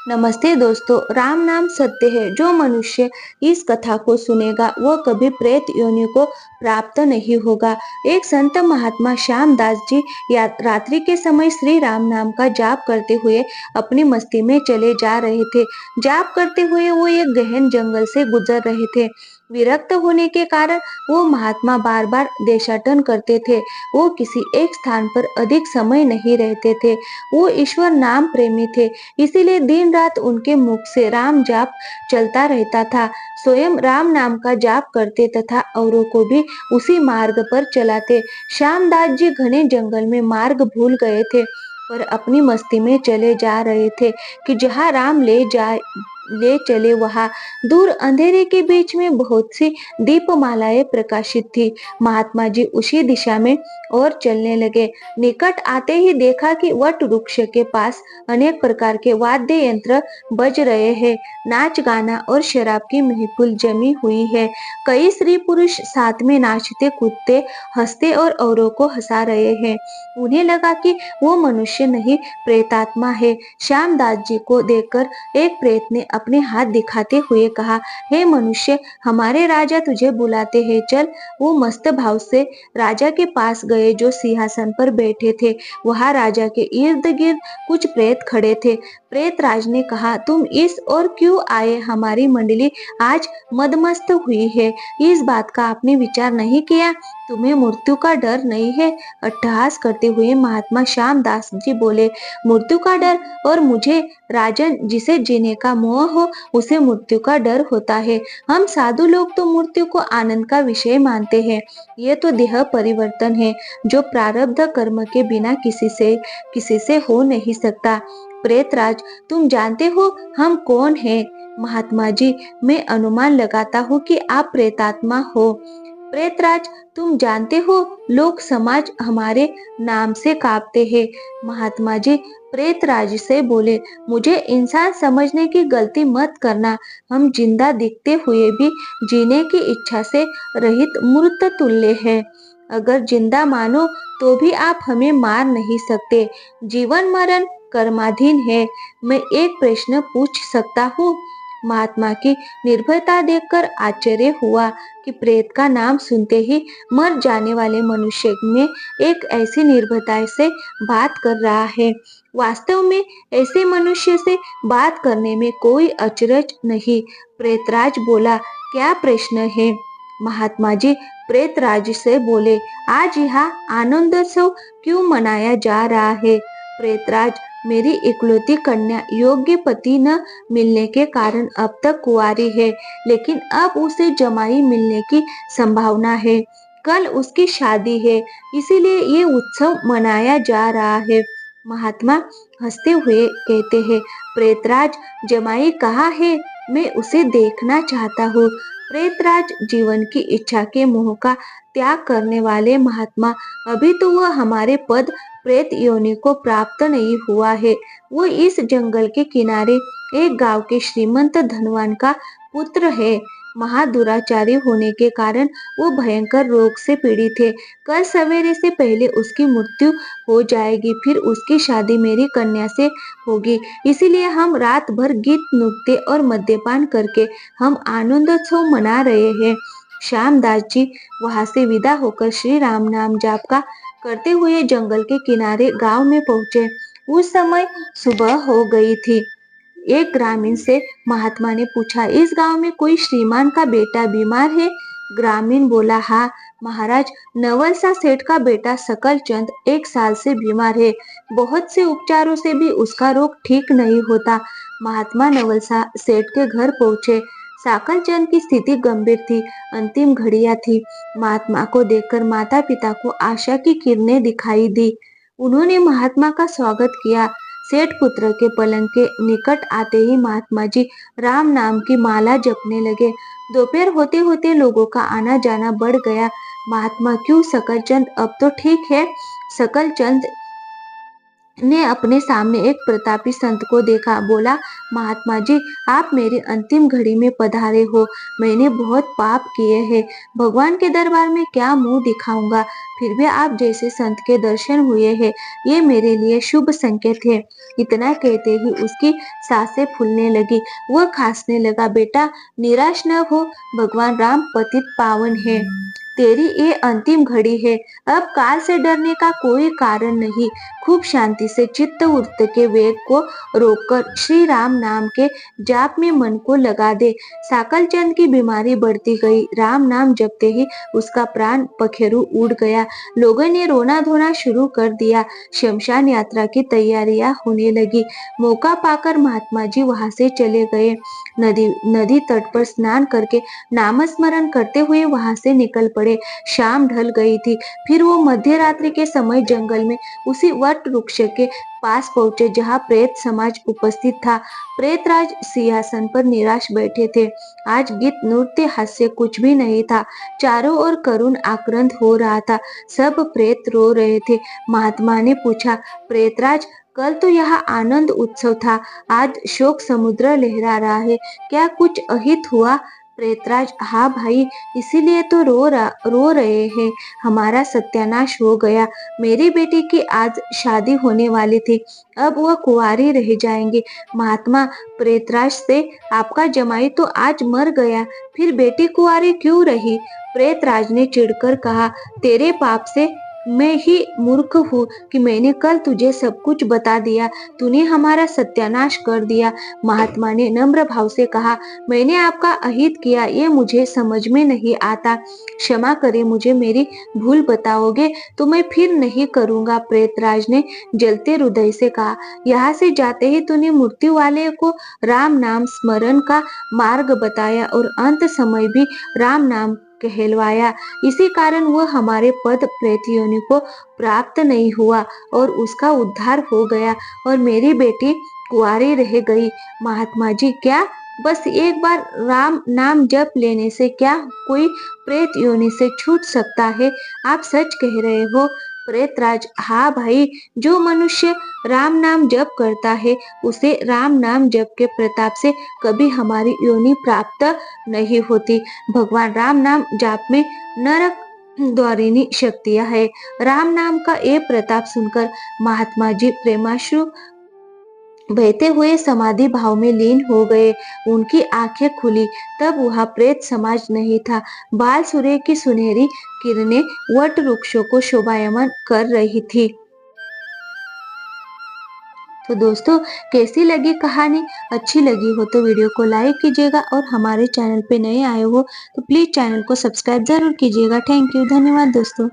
नमस्ते दोस्तों। राम नाम सत्य है। जो मनुष्य इस कथा को सुनेगा वह कभी प्रेत योनि को प्राप्त नहीं होगा। एक संत महात्मा श्यामदास जी रात्रि के समय श्री राम नाम का जाप करते हुए अपनी मस्ती में चले जा रहे थे। जाप करते हुए वो एक गहन जंगल से गुजर रहे थे। विरक्त होने के कारण वो महात्मा बार बार देशाटन करते थे। वो किसी एक स्थान पर अधिक समय नहीं रहते थे। वो ईश्वर नाम प्रेमी थे, इसीलिए दिन रात उनके मुख से राम जाप चलता रहता था। स्वयं राम नाम का जाप करते तथा औरों को भी उसी मार्ग पर चलाते। श्यामदास जी घने जंगल में मार्ग भूल गए थे, पर अपनी मस्ती में चले जा रहे थे कि जहाँ राम ले चले वहाँ दूर अंधेरे के बीच में बहुत सी दीपमालाएं प्रकाशित थी। महात्मा जी उसी दिशा में और चलने लगे। निकट आते ही देखा कि वट वृक्ष के पास अनेक प्रकार के वाद्य यंत्र बज रहे हैं। नाच गाना और शराब की महफिल जमी हुई है। कई स्त्री पुरुष साथ में नाचते कूदते हंसते और औरों को हंसा रहे हैं। उन्हें लगा कि वो मनुष्य नहीं प्रेतात्मा है। श्यामदास जी को देखकर एक प्रेत ने अपने हाथ दिखाते हुए कहा, हे मनुष्य, हमारे राजा तुझे बुलाते हैं, चल। वो मस्त भाव से राजा के पास गए जो सिंहासन पर बैठे थे। वहां राजा के इर्द गिर्द कुछ प्रेत खड़े थे। प्रेत राज ने कहा, तुम इस और क्यों आए? हमारी मंडली आज मदमस्त हुई है। इस बात का आपने विचार नहीं किया? तुम्हें मृत्यु का डर नहीं है? अट्टहास करते हुए महात्मा श्यामदास जी बोले, मृत्यु का डर? और मुझे? राजन, जिसे जीने का मोह हो उसे मृत्यु का डर होता है। हम साधु लोग तो मृत्यु को आनंद का विषय मानते हैं। ये तो देह परिवर्तन है जो प्रारब्ध कर्म के बिना किसी से हो नहीं सकता। प्रेतराज, तुम जानते हो हम कौन हैं? महात्मा जी, मैं अनुमान लगाता हूँ कि आप प्रेतात्मा हो। प्रेतराज, तुम जानते हो लोग समाज हमारे नाम से कांपते हैं। महात्मा जी प्रेतराज से बोले, मुझे इंसान समझने की गलती मत करना। हम जिंदा दिखते हुए भी जीने की इच्छा से रहित मूर्त तुल्य है। अगर जिंदा मानो तो भी आप हमें मार नहीं सकते। जीवन मरण कर्माधीन है। मैं एक प्रश्न पूछ सकता हूँ? महात्मा की निर्भयता देखकर आश्चर्य हुआ कि प्रेत का नाम सुनते ही मर जाने वाले मनुष्य में एक ऐसी निर्भयता से बात कर रहा है। वास्तव में ऐसे मनुष्य से बात करने में कोई अचरज नहीं। प्रेतराज बोला, क्या प्रश्न है? महात्मा जी प्रेतराज से बोले, आज यहाँ आनंदोत्सव क्यों मनाया जा रहा है? प्रेतराज, मेरी इकलौती कन्या योग्य पति न मिलने के कारण अब तक कुंवारी है, लेकिन अब उसे जमाई मिलने की संभावना है। कल उसकी शादी है, इसीलिए ये उत्सव मनाया जा रहा है। महात्मा हंसते हुए कहते हैं, प्रेतराज, जमाई कहाँ है? मैं उसे देखना चाहता हूँ। प्रेतराज जीवन की इच्छा के मोह का त्याग करने वाले महात्मा, अभी तो वह हमारे पद प्रेत योनि को प्राप्त नहीं हुआ है। वो इस जंगल के किनारे एक गांव के श्रीमंत धनवान का पुत्र है। महादुराचारी होने के कारण वो भयंकर रोग से पीड़ित है। कल सवेरे से पहले उसकी मृत्यु हो जाएगी, फिर उसकी शादी मेरी कन्या से होगी। इसीलिए हम रात भर गीत नृत्य और मद्यपान करके हम आनंदोत्सव मना रहे हैं। श्यामदास जी वहां से विदा होकर श्री राम नाम जाप का करते हुए जंगल के किनारे गांव में पहुंचे। उस समय सुबह हो गई थी। एक ग्रामीण से महात्मा ने पूछा, इस गांव में कोई श्रीमान का बेटा बीमार है? ग्रामीण बोला, हाँ महाराज, नवलसा सेठ का बेटा सकल चंद 1 साल से बीमार है। बहुत से उपचारों से भी उसका रोग ठीक नहीं होता। महात्मा नवलसा सेठ के घर पहुंचे। साकल चंद की स्थिति गंभीर थी। अंतिम घड़ियां थी। महात्मा को देखकर माता पिता को आशा की किरणें दिखाई दी। उन्होंने महात्मा का स्वागत किया। सेठ पुत्र के पलंग के निकट आते ही महात्मा जी राम नाम की माला जपने लगे। दोपहर होते होते लोगों का आना जाना बढ़ गया। महात्मा, क्यों सकलचंद अब तो ठीक है? सकलचंद ने अपने सामने एक प्रतापी संत को देखा। बोला, महात्मा जी, आप मेरी अंतिम घड़ी में पधारे हो। मैंने बहुत पाप किए हैं, भगवान के दरबार में क्या मुंह दिखाऊंगा, फिर भी आप जैसे संत के दर्शन हुए हैं, ये मेरे लिए शुभ संकेत है। इतना कहते ही उसकी सांसें फूलने लगी। वह खांसने लगा। बेटा, निराश न हो, भगवान राम पतित पावन है। तेरी ये अंतिम घड़ी है, अब काल से डरने का कोई कारण नहीं। खूब शांति से चित्त वृत्त के वेग को रोककर श्री राम नाम के जाप में मन को लगा दे। साकलचंद की बीमारी बढ़ती गई। राम नाम जपते ही उसका प्राण पखेरु उड़ गया। लोगों ने रोना धोना शुरू कर दिया। शमशान यात्रा की तैयारियां होने लगी। मौका पाकर महात्मा जी वहां से चले गए। नदी नदी तट पर स्नान करके नामस्मरण करते हुए वहां से निकल पड़े। शाम ढल गई थी। फिर वो मध्य रात्रि के समय जंगल में उसी वट वृक्ष के पास पहुंचे जहां प्रेत समाज उपस्थित था। प्रेतराज सिंहासन पर निराश बैठे थे। आज गीत नृत्य हास्य कुछ भी नहीं था। चारों ओर करुण आक्रांत हो रहा था। सब प्रेत रो रहे थे। महात्मा ने पूछा, प्रेतराज, कल तो यहाँ आनंद उत्सव था, आज शोक समुद्र लहरा रहा है, क्या कुछ अहित हुआ? प्रेतराज, हाँ भाई, इसीलिए तो रो रहे हैं। हमारा सत्यानाश हो गया। मेरी बेटी की आज शादी होने वाली थी, अब वह कुंवारी रह जाएंगी। महात्मा, प्रेतराज से, आपका जमाई तो आज मर गया, फिर बेटी कुंवारी क्यों रही? प्रेतराज ने चिढ़कर कहा, तेरे पाप से मैं ही मूर्ख हूँ कि मैंने कल तुझे सब कुछ बता दिया। तूने हमारा सत्यानाश कर दिया। महात्मा ने नम्र भाव से कहा, मैंने आपका अहित किया, ये मुझे समझ में नहीं आता। क्षमा करें, मुझे मेरी भूल बताओगे तो मैं फिर नहीं करूंगा। प्रेतराज ने जलते हृदय से कहा, यहाँ से जाते ही तूने मृत्यु वाले को राम नाम स्मरण का मार्ग बताया और अंत समय भी राम नाम कहलवाया। इसी कारण वह हमारे पद प्रेत योनि को प्राप्त नहीं हुआ और उसका उद्धार हो गया और मेरी बेटी कुंवारी रह गई। महात्मा जी, क्या बस एक बार राम नाम जप लेने से क्या कोई प्रेत योनि से छूट सकता है? आप सच कह रहे हो? प्रेतराज, हाँ भाई, जो मनुष्य राम नाम जप करता है उसे राम नाम जप के प्रताप से कभी हमारी योनि प्राप्त नहीं होती। भगवान राम नाम जाप में नरक द्वारिणी शक्तियां है। राम नाम का ये प्रताप सुनकर महात्मा जी प्रेमाश्रु बहते हुए समाधि भाव में लीन हो गए। उनकी आंखें खुली, तब वह प्रेत समाज नहीं था। बाल सूर्य की सुनहरी किरणें वट वृक्षों को शोभायमान कर रही थी। तो दोस्तों, कैसी लगी कहानी? अच्छी लगी हो तो वीडियो को लाइक कीजिएगा और हमारे चैनल पे नए आए हो तो प्लीज चैनल को सब्सक्राइब जरूर कीजिएगा। थैंक यू, धन्यवाद दोस्तों।